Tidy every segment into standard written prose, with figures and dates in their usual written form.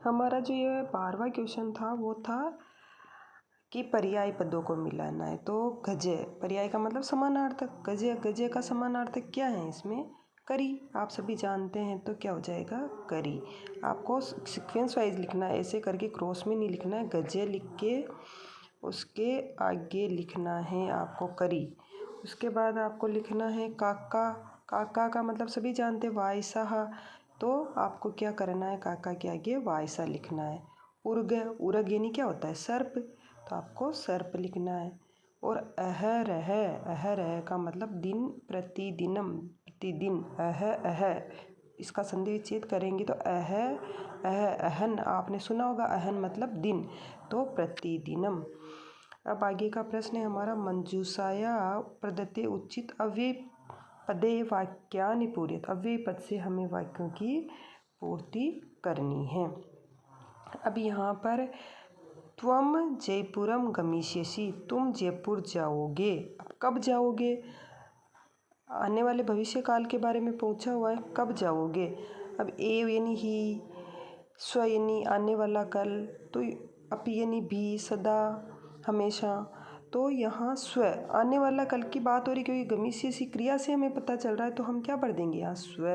हमारा जो ये 12वां क्वेश्चन था वो था कि पर्याय पदों को मिलाना है। तो गजे, पर्याय का मतलब समानार्थक, गजे गजे का समानार्थक क्या है इसमें? करी। आप सभी जानते हैं, तो क्या हो जाएगा? करी। आपको सीक्वेंस वाइज लिखना है, ऐसे करके क्रॉस में नहीं लिखना है। गजे लिख के उसके आगे लिखना है आपको करी। उसके बाद आपको लिखना है काका। काका का मतलब सभी जानते हैं वायसा, तो आपको क्या करना है? काका के आगे वायसा लिखना है। उर्ग, उर्ग यानी क्या होता है? सर्प, तो आपको सर्प लिखना है। और अह का मतलब दिन, प्रतिदिनम, प्रतिदिन। अह इसका संधि विच्छेद करेंगे तो अहन, आपने सुना होगा अहन मतलब दिन, तो प्रतिदिनम। अब आगे का प्रश्न है हमारा, मंजूषाया प्रदत्ते उचित अव्यय पदे वाक्यानि पूर्यत। अव्यय पद से हमें वाक्यों की पूर्ति करनी है। अब यहाँ पर त्वम जयपुरम गमिष्यसि, तुम जयपुर जाओगे। अब कब जाओगे? आने वाले भविष्य काल के बारे में पूछा हुआ है, कब जाओगे। अब एव यानी ही, स्व यानी आने वाला कल, तो अपि यानी भी, सदा, हमेशा। तो यहाँ स्व आने वाला कल की बात हो रही, क्योंकि गमिष्यसि क्रिया से हमें पता चल रहा है, तो हम क्या पढ़ देंगे यहाँ? स्व,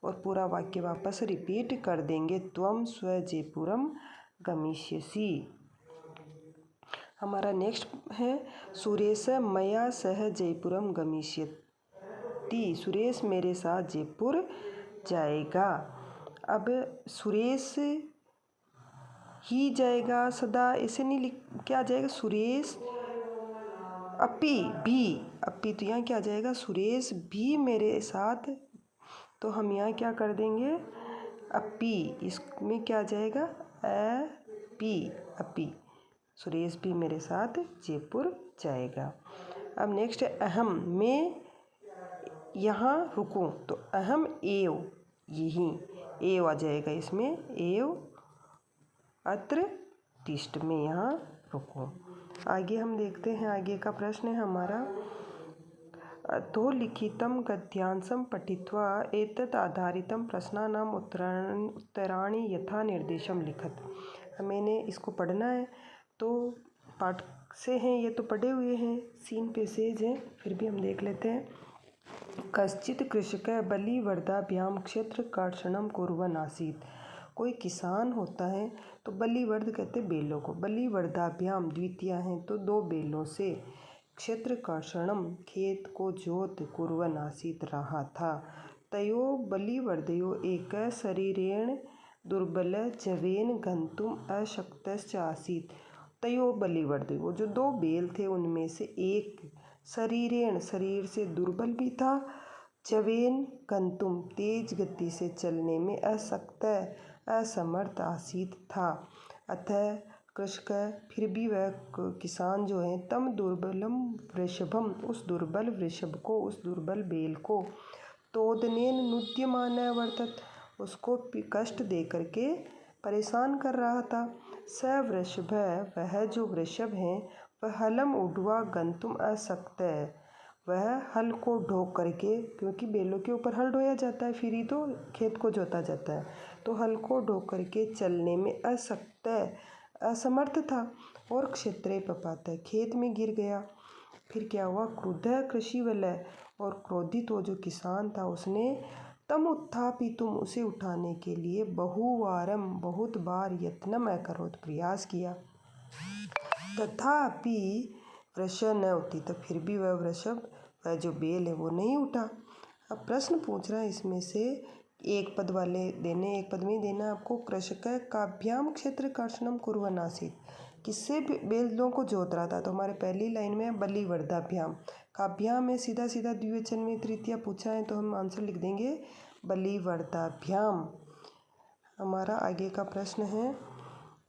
और पूरा वाक्य वापस रिपीट कर देंगे, त्वम स्व जयपुरम गमिष्यसि। हमारा नेक्स्ट है, सुरेश मया सह जयपुरम गमिष्यति। सुरेश मेरे साथ जयपुर जाएगा। अब सुरेश ही जाएगा सदा, ऐसे नहीं लिख, क्या आ जाएगा? सुरेश अपि भी, अपि तो यहाँ क्या आ जाएगा? सुरेश भी मेरे साथ, तो हम यहाँ क्या कर देंगे? अपि, इसमें क्या आ जाएगा? अपि, सुरेश भी मेरे साथ जयपुर जाएगा। अब नेक्स्ट है अहम, मैं यहाँ रुकूं, तो अहम एव, यहीं एव आ जाएगा इसमें, एव अत्र तिष्ठ, में यहाँ रुकूं। आगे हम देखते हैं, आगे का प्रश्न है हमारा, अधो लिखितं गद्यांशं पठित्वा एतत् आधारितं प्रश्नानाम् उत्तराणि यथा निर्देशं लिखत। मैंने इसको पढ़ना है, तो पाठ से हैं, ये तो पढ़े हुए हैं, सीन पेसेज हैं, फिर भी हम देख लेते हैं। कश्चित् कृषकः बलिवर्धाभ्यां क्षेत्रकर्षणं कुर्वन् आसीत्। कोई किसान होता है, तो बलिवर्ध कहते बेलों को, बलिवर्धाभ्याम द्वितीया हैं, तो 2 बेलों से, क्षेत्रकर्षणम खेत को जोत, कुर्वन् आसीत् रहा था। तयो बलिवर्धयो एक शरीरेण दुर्बल जवेन गंतुम अशक्तश्च आसीत्। तयो बलिवर्धयो, जो 2 बेल थे उनमें से एक शरीरेण, शरीर से दुर्बल भी था, जवेन गंतुम, तेज गति से चलने में, अशक्त, असमर्थ आसीत था। अतः कृषक, फिर भी वह किसान जो है, तम दुर्बलम वृषभम, उस दुर्बल वृषभ को, उस दुर्बल बेल को, तोदनेन नुद्यमान वर्तत, उसको कष्ट दे करके परेशान कर रहा था। स वृषभ, वह जो वृषभ है, वह हलम उड्वा गंतुम असक्त, वह हल को ढो करके, क्योंकि बेलों के ऊपर हल ढोया जाता है, फिर ही तो खेत को जोता जाता है, तो हल को ढो करके चलने में अशक्त, असमर्थ था, और क्षेत्रे पपात, खेत में गिर गया। फिर क्या हुआ? क्रुद्ध कृषि वलय, और क्रोधित वो जो किसान था, उसने तम उत्थापितुम, उसे उठाने के लिए, बहुवारम, बहुत बार, यत्नम अकरोत्, प्रयास किया, तथापि वृष न उठी, तो फिर भी वह वृषभ, वह जो बेल है, वो नहीं उठा। अब प्रश्न पूछ रहा है इसमें से, एक पद वाले देने, एक पद में देना आपको। कृषक काभ्याम क्षेत्रकर्षणम कुर्वन् आसीत्, किससे बेलों को जोत रहा था? तो हमारे पहली लाइन में बलिवर्धाभ्याम, काभ्याम में सीधा सीधा द्विवचन में तृतीया पूछा है, तो हम आंसर लिख देंगे बलिवर्धाभ्याम। हमारा आगे का प्रश्न है,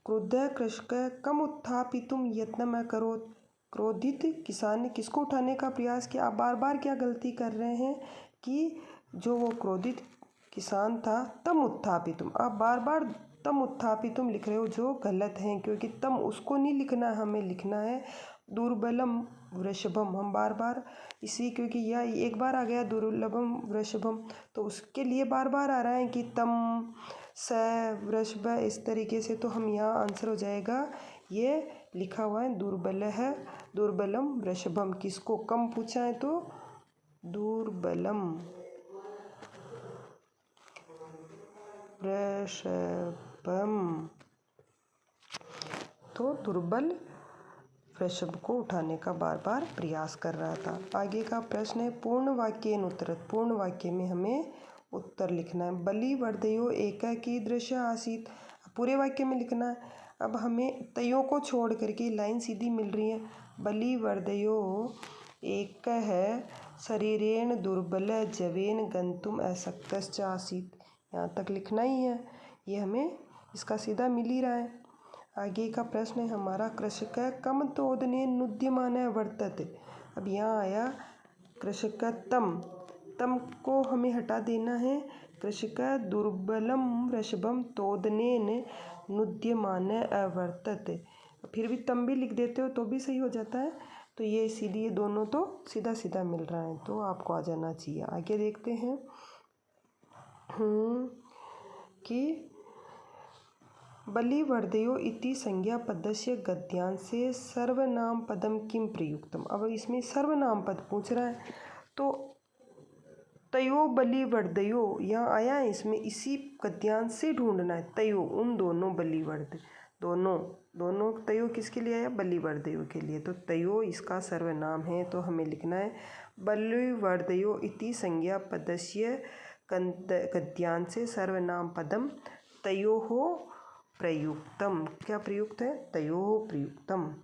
क्रुद्ध कृषक कम उत्थापितुम यत्नम अकरोत्, क्रोधित किसान ने किसको उठाने का प्रयास किया? आप बार बार क्या गलती कर रहे हैं कि जो वो क्रोधित किसान था, तम उत्थापितुम, आप बार बार तम उत्थापितुम लिख रहे हो, जो गलत हैं, क्योंकि तम उसको नहीं लिखना, हमें लिखना है दुर्बलम वृषभम। हम बार बार इसी, क्योंकि यह एक बार आ गया दुर्लभम वृषभम, तो उसके लिए बार बार आ रहा है कि तम स वृषभ, इस तरीके से। तो हम यहाँ आंसर हो जाएगा, ये लिखा हुआ है दुर्बल है, दुर्बलम वृषभम। किसको कम पूछा है तो दुर्बलम वृषभम। तो दुर्बल वृषभ को उठाने का बार बार प्रयास कर रहा था। आगे का प्रश्न है पूर्ण वाक्येन उत्तरत्। पूर्ण वाक्य में हमें उत्तर लिखना है। बलिवर्धयो एकाकीदृश आसीत्, पूरे वाक्य में लिखना है। अब हमें तयो को छोड़ करके लाइन सीधी मिल रही है। बलिवर्धयो एकः शरीरेण दुर्बल जवेन गंतुम अशक्तश्च आसीत्, यहाँ तक लिखना ही है। ये हमें इसका सीधा मिल ही रहा है। आगे का प्रश्न है हमारा, कृषक कम तोदने नुद्यमान वर्तते। अब यहाँ आया कृषक तम, तम को हमें हटा देना है। कृषक दुर्बलम वृषभम तोदनेन नुद्यमान अवर्तते। फिर भी तम भी लिख देते हो तो भी सही हो जाता है। तो ये इसीलिए दोनों तो सीधा सीधा मिल रहा है, तो आपको आ जाना चाहिए। आगे देखते हैं कि बलिवर्धयो इति संज्ञापदस्य गद्यांशे सर्वनाम पदम किम प्रयुक्तम। अब इसमें सर्वनाम पद पूछ रहा है, तो तयो बलिवर्धयो यहाँ आया है, इसमें इसी गद्यांश से ढूंढना है। तयो उन दोनों, बलिवर्ध दोनों तयो किसके लिए आया, बलिवर्धयो के लिए। तो तयो इसका सर्वनाम है, तो हमें लिखना है बलिवर्धयो इति संज्ञापदस्य गद्यांशे सर्वनाम पदम तयोः प्रयुक्तम। क्या प्रयुक्त है, तयोः प्रयुक्तम।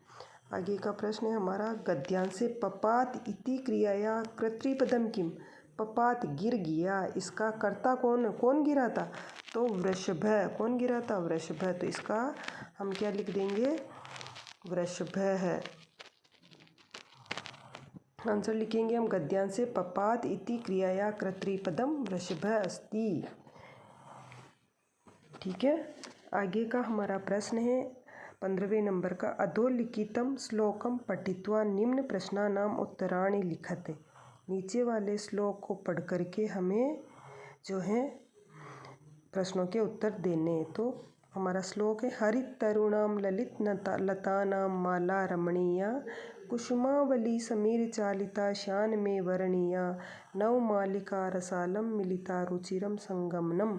आगे का प्रश्न है हमारा, गद्यांशे पपात इति क्रियाया कर्तृपदम किम। पपात गिर गया, इसका कर्ता कौन गिरा था, तो वृषभ। कौन गिरा था, वृषभ। तो इसका हम क्या लिख देंगे, वृषभ है। आंसर लिखेंगे हम, गद्यांशे पपात इति क्रियाया कर्तृपदम वृषभ अस्ति। ठीक है। आगे का हमारा प्रश्न है 15वें नंबर का, अधोलिखितम श्लोकम पठित्वा निम्न प्रश्नानाम उत्तराणि लिखते। नीचे वाले श्लोक को पढ़ करके हमें जो है प्रश्नों के उत्तर देने। तो हमारा श्लोक है, हरित तरुणाम ललित लतानाम माला रमणीया कुसुमावली समीर चालिता श्यान में वर्णीया नव मालिका रसालम मिलिता रुचिरम संगमनम।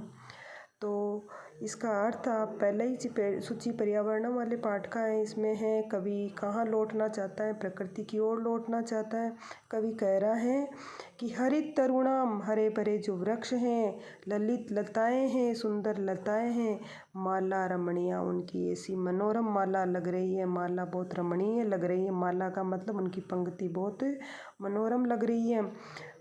तो इसका अर्थ आप पहले ही सूची पर्यावरण वाले पाठ का है। इसमें है कवि कहाँ लौटना चाहता है, प्रकृति की ओर लौटना चाहता है। कवि कह रहा है कि हरित तरुणाम, हरे भरे जो वृक्ष हैं, ललित लताएं हैं, सुंदर लताएं हैं, माला रमणीया, उनकी ऐसी मनोरम माला लग रही है। माला बहुत रमणीय लग रही है, माला का मतलब उनकी पंक्ति बहुत मनोरम लग रही है।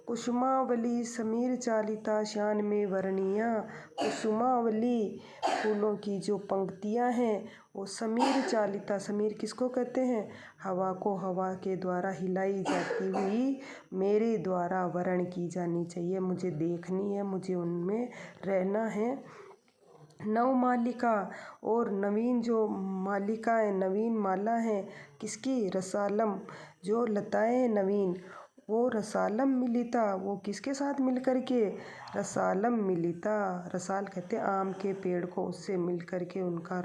कुसुमावली समीर चालिता श्यान में वर्णीया, कुसुमावली फूलों की जो पंक्तियां हैं वो समीर चालिता, समीर किसको कहते हैं, हवा को, हवा के द्वारा हिलाई जाती हुई मेरे द्वारा वर्ण की जानी चाहिए, मुझे देखनी है, मुझे उनमें रहना है। नव मालिका, और नवीन जो मालिका है, नवीन माला है किसकी, रसालम, जो लताएं नवीन, वो रसालम मिलिता, वो किसके साथ मिल कर के, रसालम मिलिता, रसाल कहते हैं आम के पेड़ को, उससे मिल कर के उनका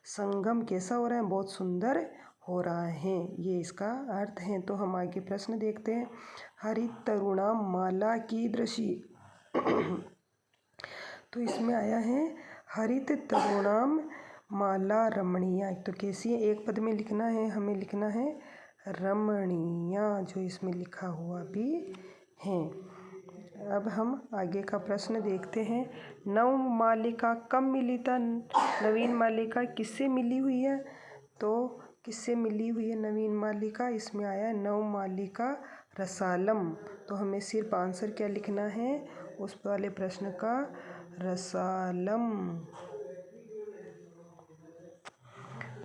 संगम कैसा हो रहा है, बहुत सुंदर हो रहा है। ये इसका अर्थ है। तो हम आगे प्रश्न देखते हैं, हरित तरुणाम माला की दृषि। तो इसमें आया है हरित तरुणाम माला रमणीया। तो कैसी है, एक पद में लिखना है, हमें लिखना है रमणीया, जो इसमें लिखा हुआ भी है। अब हम आगे का प्रश्न देखते हैं, नव मालिका कब मिली था, नवीन मालिका किससे मिली हुई है, तो किससे मिली हुई है नवीन मालिका, इसमें आया नव मालिका रसालम। तो हमें सिर्फ आंसर क्या लिखना है उस वाले प्रश्न का, रसालम।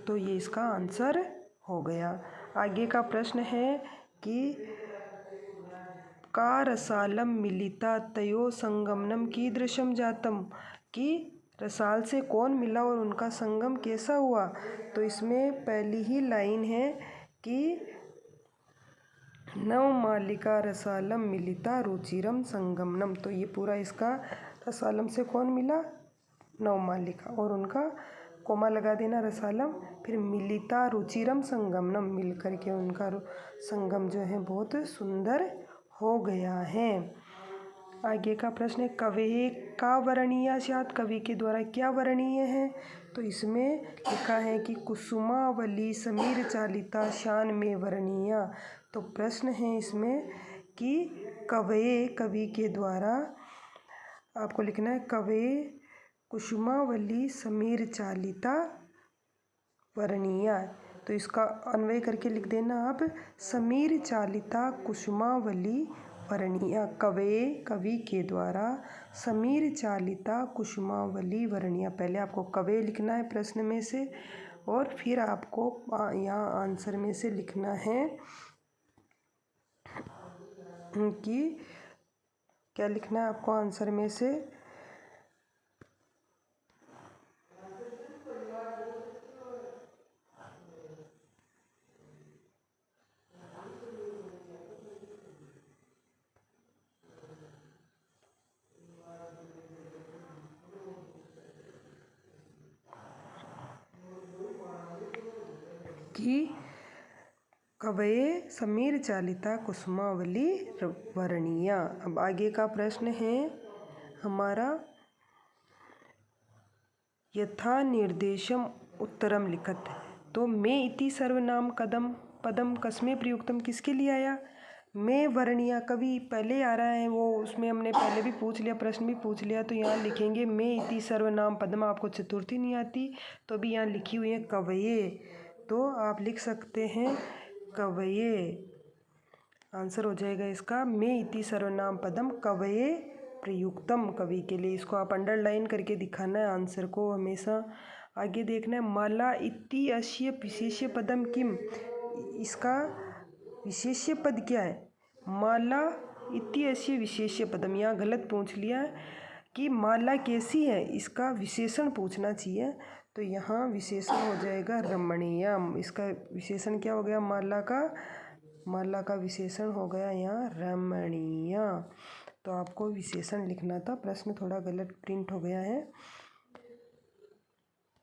तो ये इसका आंसर हो गया। आगे का प्रश्न है कि का रसालम मिलिता तयो संगमनम कीदृशम जातम, कि रसाल से कौन मिला और उनका संगम कैसा हुआ। तो इसमें पहली ही लाइन है कि नव मालिका रसालम मिलिता रुचिरम संगमनम। तो ये पूरा इसका, रसालम से कौन मिला, नवमा लिखा और उनका कोमा लगा देना रसालम। फिर मिलिता रुचिरम संगमनम, मिल करके उनका संगम जो है बहुत सुंदर हो गया है। आगे का प्रश्न है कवे का वर्णीय स्यात्, कवि के द्वारा क्या वर्णीय है। तो इसमें लिखा है कि कुसुमावली समीर चालिता शान में वर्णीय। तो प्रश्न है इसमें कि कवि के द्वारा आपको लिखना है कवे कुसुमावली समीर चालिता वर्णीय। तो इसका अन्वय करके लिख देना आप समीर चालिता कुसुमावली वर्णीय। कवि के द्वारा समीर चालिता कुसुमावली वर्णीय। पहले आपको कवे लिखना है प्रश्न में से और फिर आपको यहाँ आंसर में से लिखना है कि क्या लिखना है आपको आंसर में से कि कवये समीर चालिता कुसुमावली वर्णीय। अब आगे का प्रश्न है हमारा यथा निर्देशम उत्तरम लिखत। तो मैं इति सर्वनाम पदम कस्मे प्रयुक्तम, किसके लिए आया। मैं वर्णीय कवि पहले आ रहा है, वो उसमें हमने पहले भी पूछ लिया, प्रश्न भी पूछ लिया। तो यहाँ लिखेंगे मैं इति सर्वनाम पदम। आपको चतुर्थी नहीं आती तो अभी यहाँ लिखी हुई है कवये, तो आप लिख सकते हैं कवये। आंसर हो जाएगा इसका मैं इति सर्वनाम पदम कवये प्रयुक्तम, कवि के लिए। इसको आप अंडरलाइन करके दिखाना है आंसर को हमेशा। आगे देखना है माला इति अस्य विशेष्य पदम किम, इसका विशेष्य पद क्या है। माला इति अस्य विशेष्य पदम, यहाँ गलत पूछ लिया कि माला कैसी है, इसका विशेषण पूछना चाहिए। तो यहाँ विशेषण हो जाएगा रमणीय। इसका विशेषण क्या हो गया, माला का विशेषण हो गया यहाँ रमणीय। तो आपको विशेषण लिखना था, प्रश्न थोड़ा गलत प्रिंट हो गया है।